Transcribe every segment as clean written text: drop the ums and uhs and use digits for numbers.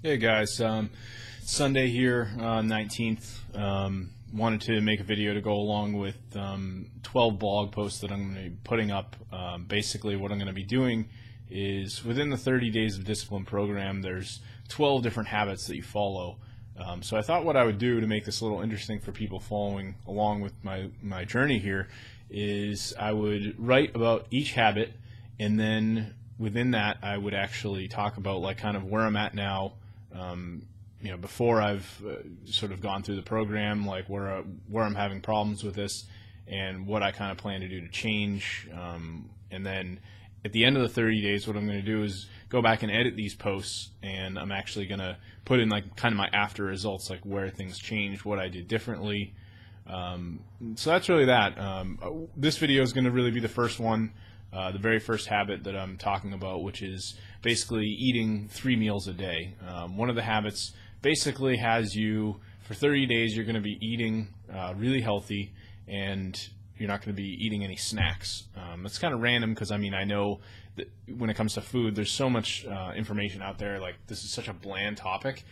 Hey guys, Sunday here, 19th. Wanted to make a video to go along with 12 blog posts that I'm going to be putting up. Basically what I'm going to be doing is within the 30 Days of Discipline program, there's 12 different habits that you follow. So I thought what I would do to make this a little interesting for people following along with my journey here is I would write about each habit, and then within that I would actually talk about like kind of where I'm at now. Before I've sort of gone through the program, like where I'm having problems with this and what I kind of plan to do to change. And then at the end of the 30 days, what I'm going to do is go back and edit these posts, and I'm actually going to put in like kind of my after results, like where things changed, what I did differently. So that's really that. This video is going to really be the first one. The very first habit that I'm talking about, which is basically eating 3 meals a day. One of the habits basically has you, for 30 days, you're going to be eating really healthy, and you're not going to be eating any snacks. It's kind of random because, I know that when it comes to food, there's so much information out there. Like, this is such a bland topic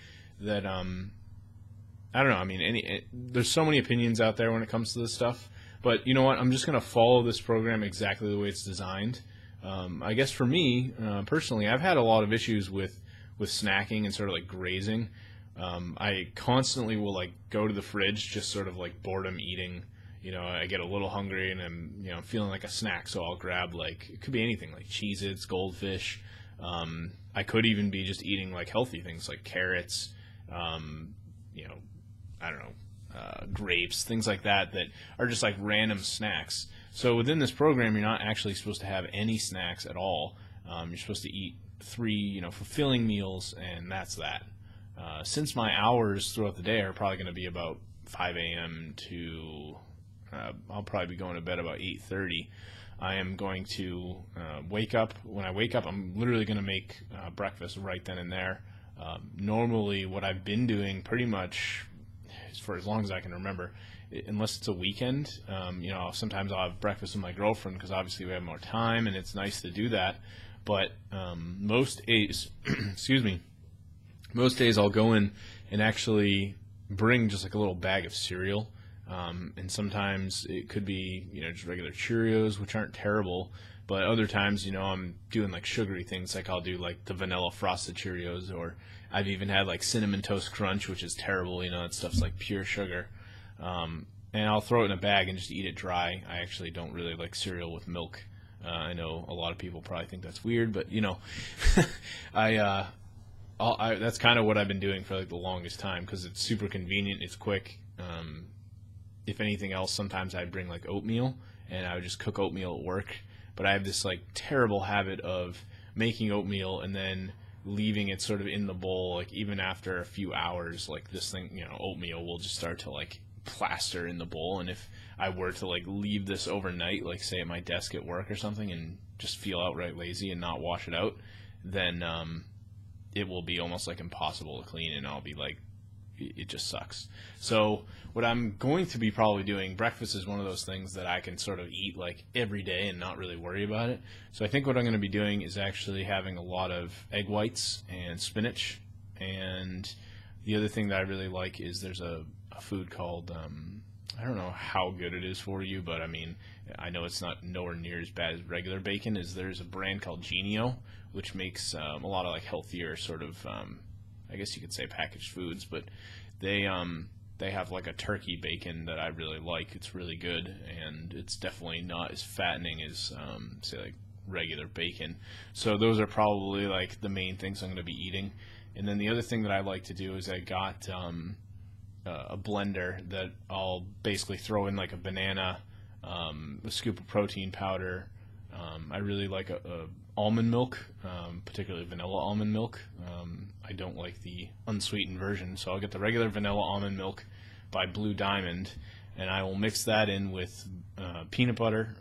that, I don't know, there's so many opinions out there when it comes to this stuff. But you know what? I'm just going to follow this program exactly the way it's designed. I guess for me, personally, I've had a lot of issues with snacking and sort of like grazing. I constantly will like go to the fridge, just sort of like boredom eating. I get a little hungry and I'm feeling like a snack, so I'll grab like, it could be anything like Cheez-Its, Goldfish. I could even be just eating like healthy things like carrots, I don't know, grapes, things like that are just like random snacks. So within this program, you're not actually supposed to have any snacks at all. You're supposed to eat 3, fulfilling meals, and that's that. Since my hours throughout the day are probably going to be about 5 a.m. to, I'll probably be going to bed about 8:30. I am going to wake up. When I wake up, I'm literally going to make breakfast right then and there. Normally, what I've been doing pretty much for as long as I can remember, unless it's a weekend, sometimes I'll have breakfast with my girlfriend because obviously we have more time and it's nice to do that. But most days, most days I'll go in and actually bring just like a little bag of cereal. And sometimes it could be, just regular Cheerios, which aren't terrible. But other times, I'm doing like sugary things, like I'll do like the vanilla frosted Cheerios, or I've even had like Cinnamon Toast Crunch, which is terrible. That stuff's like pure sugar. And I'll throw it in a bag and just eat it dry. I actually don't really like cereal with milk. I know a lot of people probably think that's weird, but that's kind of what I've been doing for like the longest time because it's super convenient. It's quick. If anything else, sometimes I bring like oatmeal and I would just cook oatmeal at work. But I have this like terrible habit of making oatmeal and then leaving it sort of in the bowl, like even after a few hours, like this thing, oatmeal will just start to like plaster in the bowl. And if I were to like leave this overnight, like say at my desk at work or something, and just feel outright lazy and not wash it out, then it will be almost like impossible to clean, and I'll be like, it just sucks. So what I'm going to be probably doing, breakfast is one of those things that I can sort of eat like every day and not really worry about it. So I think what I'm going to be doing is actually having a lot of egg whites and spinach. And the other thing that I really like is there's a food called, I don't know how good it is for you, but I know it's not nowhere near as bad as regular bacon. There's a brand called Genio, which makes a lot of like healthier sort of, I guess you could say packaged foods, but they have like a turkey bacon that I really like. It's really good, and it's definitely not as fattening as say like regular bacon. So those are probably like the main things I'm going to be eating. And then the other thing that I like to do is I got a blender that I'll basically throw in like a banana, a scoop of protein powder. I really like a almond milk, particularly vanilla almond milk. I don't like the unsweetened version, so I'll get the regular vanilla almond milk by Blue Diamond, and I will mix that in with peanut butter.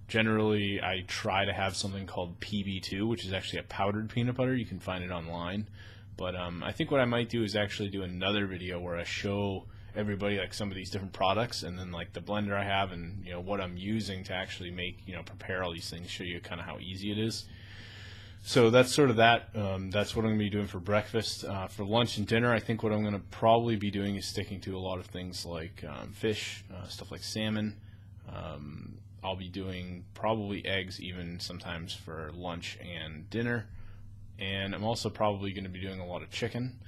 Generally, I try to have something called PB2, which is actually a powdered peanut butter. You can find it online. But I think what I might do is actually do another video where I show everybody like some of these different products, and then like the blender I have, and what I'm using to actually make prepare all these things, show you kind of how easy it is. So that's sort of that. That's what I'm going to be doing for breakfast. For lunch and dinner, I think what I'm going to probably be doing is sticking to a lot of things like fish, stuff like salmon. I'll be doing probably eggs even sometimes for lunch and dinner. And I'm also probably going to be doing a lot of chicken.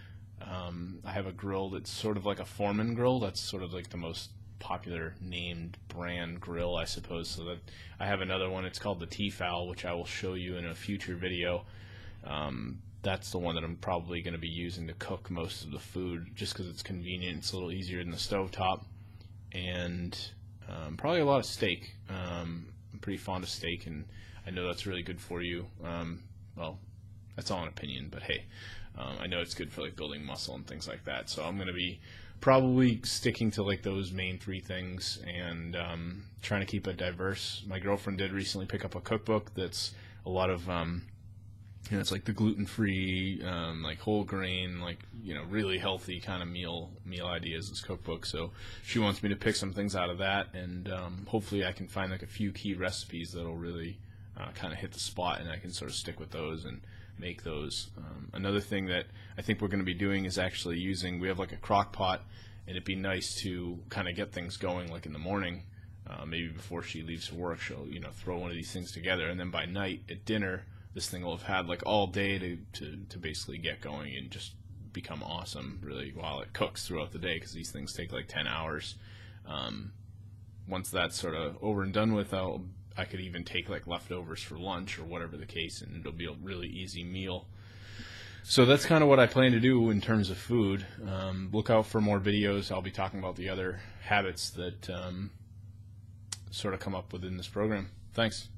I have a grill that's sort of like a Foreman grill. That's sort of like the most popular named brand grill, I suppose. So that I have another one. It's called the Tefal, which I will show you in a future video. That's the one that I'm probably going to be using to cook most of the food, just because it's convenient. It's a little easier than the stovetop, and probably a lot of steak. I'm pretty fond of steak, and I know that's really good for you. Well, that's all an opinion, but hey, I know it's good for like building muscle and things like that. So I'm going to be probably sticking to like those main three things, and trying to keep it diverse. My girlfriend did recently pick up a cookbook that's a lot of it's like the gluten-free, like whole grain, like really healthy kind of meal ideas. This cookbook, so she wants me to pick some things out of that, and hopefully I can find like a few key recipes that'll really kind of hit the spot, and I can sort of stick with those and make those. Another thing that I think we're going to be doing is actually using, we have like a crock pot, and it'd be nice to kind of get things going like in the morning, maybe before she leaves for work. She'll throw one of these things together, and then by night at dinner this thing will have had like all day to basically get going and just become awesome really while it cooks throughout the day, because these things take like 10 hours. Once that's sort of over and done with, I could even take like leftovers for lunch or whatever the case, and it'll be a really easy meal. So that's kind of what I plan to do in terms of food. Look out for more videos. I'll be talking about the other habits that sort of come up within this program. Thanks.